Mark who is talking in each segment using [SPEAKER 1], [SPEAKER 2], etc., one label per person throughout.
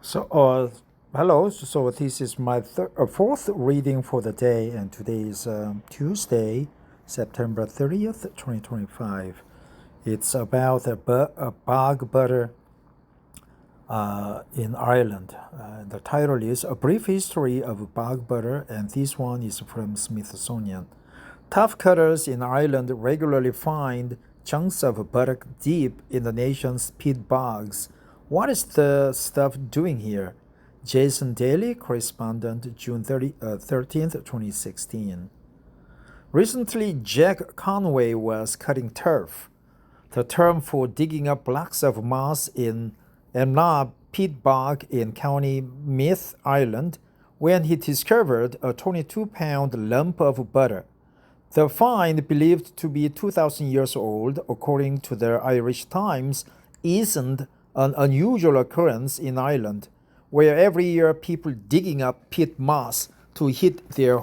[SPEAKER 1] Hello. So this is my fourth reading for the day, and today is Tuesday, September 30th, 2025. It's about a bog butter in Ireland. The title is A Brief History of Bog Butter, and this one is from Smithsonian. Tough cutters in Ireland regularly find chunks of buttock deep in the nation's peat bogs. What is the stuff doing here? Jason Daly, correspondent, June 13th, 2016. Recently, Jack Conway was cutting turf, the term for digging up blocks of moss in Emna peat bog in County Meath, Ireland, when he discovered a 22-pound lump of butter. The find, believed to be 2,000 years old, according to the Irish Times, isn't an unusual occurrence in Ireland, where every year people digging up peat moss to heat their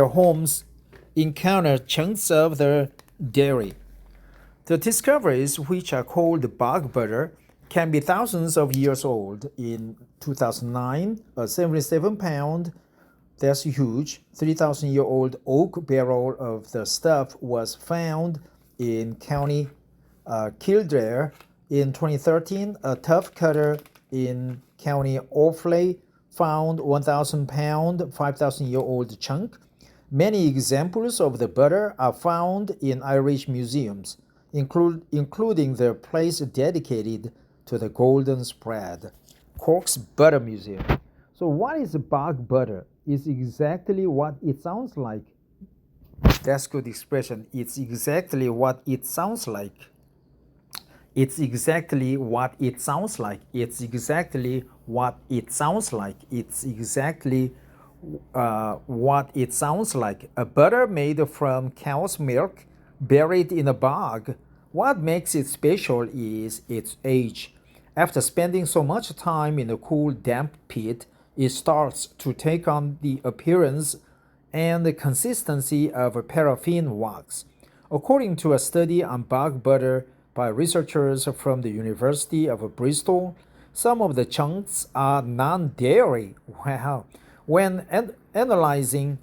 [SPEAKER 1] homes encounter chunks of their dairy. The discoveries, which are called bog butter, can be thousands of years old. In 2009, a 77-pound, that's huge, 3,000-year-old oak barrel of the stuff was found in County Kildare. In 2013, a tough cutter in County Offaly found 1,000-pound, 5,000-year-old chunk. Many examples of the butter are found in Irish museums, including the place dedicated to the golden spread, Cork's Butter Museum. So what is bog butter? It's exactly what it sounds like. That's good expression. It's exactly what it sounds like. It's exactly what it sounds like. It's exactly what it sounds like. It's exactly what it sounds like. A butter made from cow's milk buried in a bog. What makes it special is its age. After spending so much time in a cool, damp pit, it starts to take on the appearance and the consistency of paraffin wax. According to a study on bog butter by researchers from the University of Bristol, some of the chunks are non-dairy. Wow. When analyzing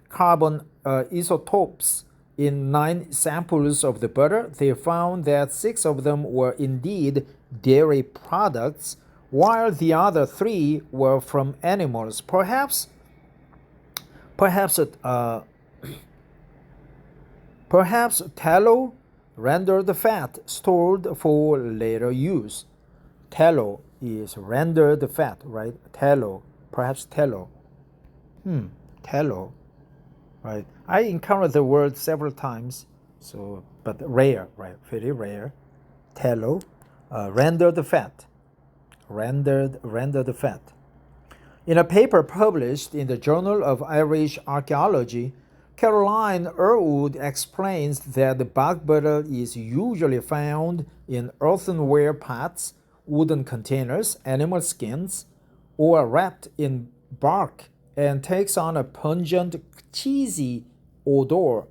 [SPEAKER 1] carbon isotopes in 9 samples of the butter, they found that 6 of them were indeed dairy products, while the other 3 were from animals. Perhaps tallow, rendered fat stored for later use. Tallow is rendered fat, right? Tallow, perhaps tallow. Tallow, right? I encountered the word several times, but rare, right? Very rare. Tallow, rendered fat. Rendered fat. In a paper published in the Journal of Irish Archaeology, Caroline Earwood explains that the bog butter is usually found in earthenware pots, wooden containers, animal skins, or wrapped in bark, and takes on a pungent, cheesy odor.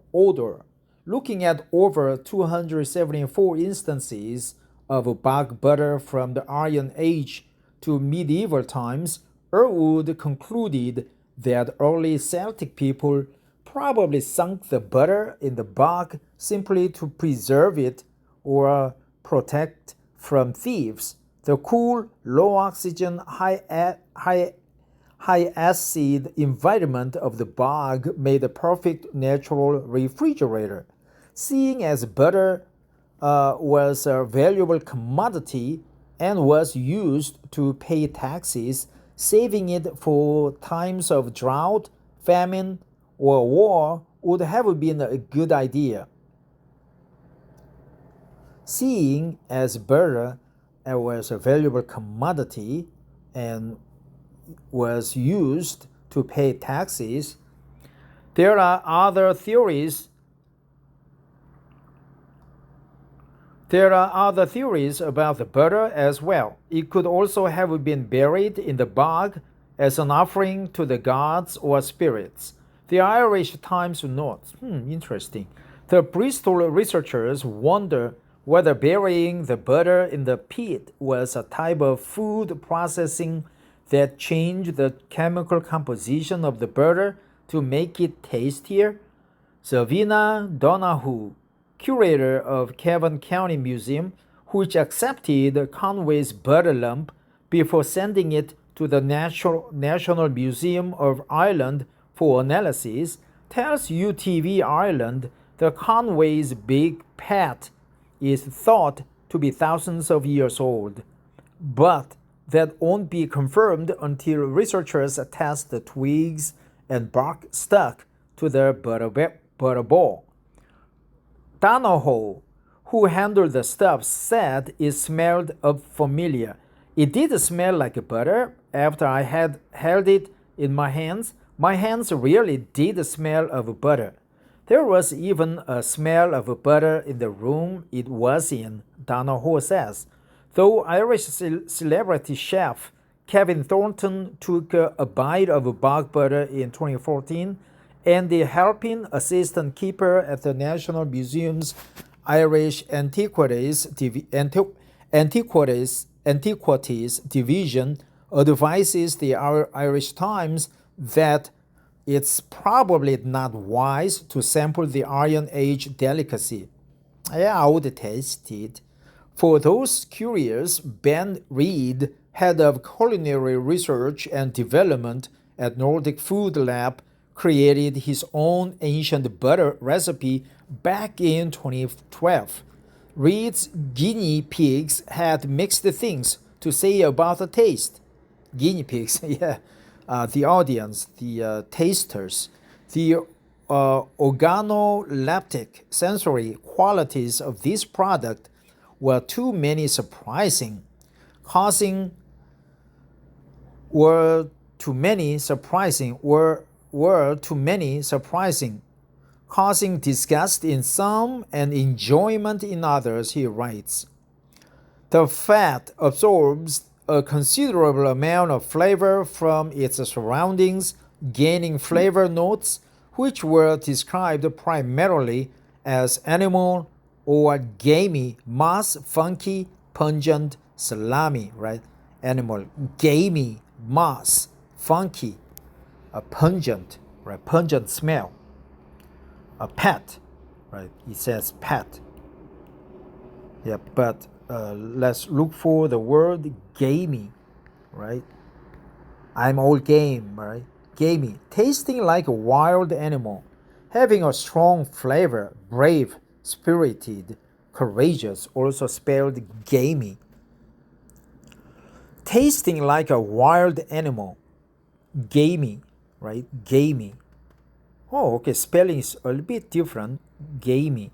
[SPEAKER 1] Looking at over 274 instances of bog butter from the Iron Age to medieval times, Earwood concluded that early Celtic people probably sunk the butter in the bog simply to preserve it or protect from thieves. The cool, low-oxygen, high-acid environment of the bog made a perfect natural refrigerator. Seeing as butter was a valuable commodity and was used to pay taxes, saving it for times of drought, famine, or war would have been a good idea. Seeing as butter was a valuable commodity and was used to pay taxes, there are other theories about the butter as well. It could also have been buried in the bog as an offering to the gods or spirits. The Irish Times notes, interesting. The Bristol researchers wonder whether burying the butter in the peat was a type of food processing that changed the chemical composition of the butter to make it tastier. Savina Donahue, curator of Cavan County Museum, which accepted Conway's butter lump before sending it to the National Museum of Ireland for analysis, tells UTV Ireland that Conway's big pat is thought to be thousands of years old, but that won't be confirmed until researchers test the twigs and bark stuck to the butter ball. Donahue, who handled the stuff, said it smelled familiar. It did smell like butter. After I had held it in my hands really did smell of butter. There was even a smell of butter in the room it was in, Donahue says. Though Irish celebrity chef Kevin Thornton took a bite of bog butter in 2014, and the helping assistant keeper at the National Museum's Irish Antiquities Division advises the Irish Times that it's probably not wise to sample the Iron Age delicacy. Yeah, I would taste it. For those curious, Ben Reed, head of culinary research and development at Nordic Food Lab, created his own ancient butter recipe back in 2012. Reed's guinea pigs had mixed things to say about the taste. Guinea pigs, yeah, the audience, the tasters, the organoleptic sensory qualities of this product were too many surprising, causing disgust in some and enjoyment in others, he writes. The fat absorbs a considerable amount of flavor from its surroundings, gaining flavor notes which were described primarily as animal or gamey, moss, funky, pungent, salami, right? Animal, gamey, moss, funky, a pungent, right? Pungent smell. A pat, right? It says pat. Yeah, but let's look for the word gamey, right? I'm all game, right? Gamey, tasting like a wild animal, having a strong flavor, brave, spirited, courageous, also spelled gamey. Tasting like a wild animal, gamey, right? Gamey. Oh, okay, spelling is a little bit different. Gamey,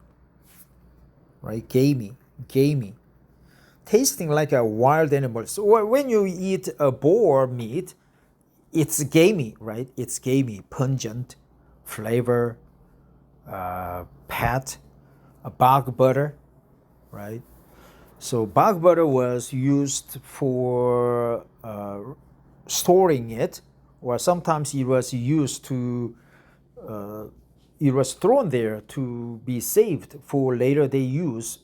[SPEAKER 1] right? Gamey, gamey. Tasting like a wild animal. So when you eat a boar meat, it's gamey, right? It's gamey, pungent, flavor, pat, bog butter, right? So bog butter was used for storing it, or sometimes it was used to it was thrown there to be saved for later day use,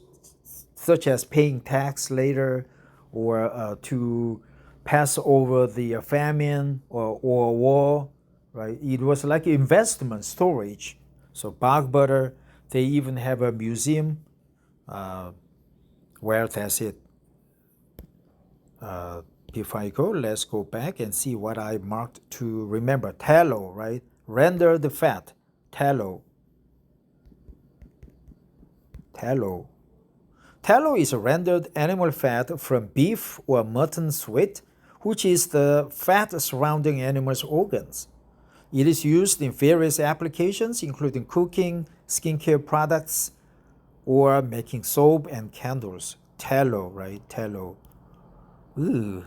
[SPEAKER 1] such as paying tax later, or to pass over the famine or war, right? It was like investment storage. So bog butter, they even have a museum where that's it. Before I go, let's go back and see what I marked to remember. Tallow, right? Rendered fat, tallow. Tallow. Tallow is rendered animal fat from beef or mutton suet, which is the fat surrounding animals' organs. It is used in various applications, including cooking, skincare products, or making soap and candles. Tallow, right? Tallow. Ooh.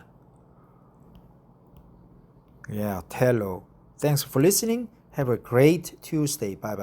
[SPEAKER 1] Yeah, tallow. Thanks for listening. Have a great Tuesday. Bye-bye.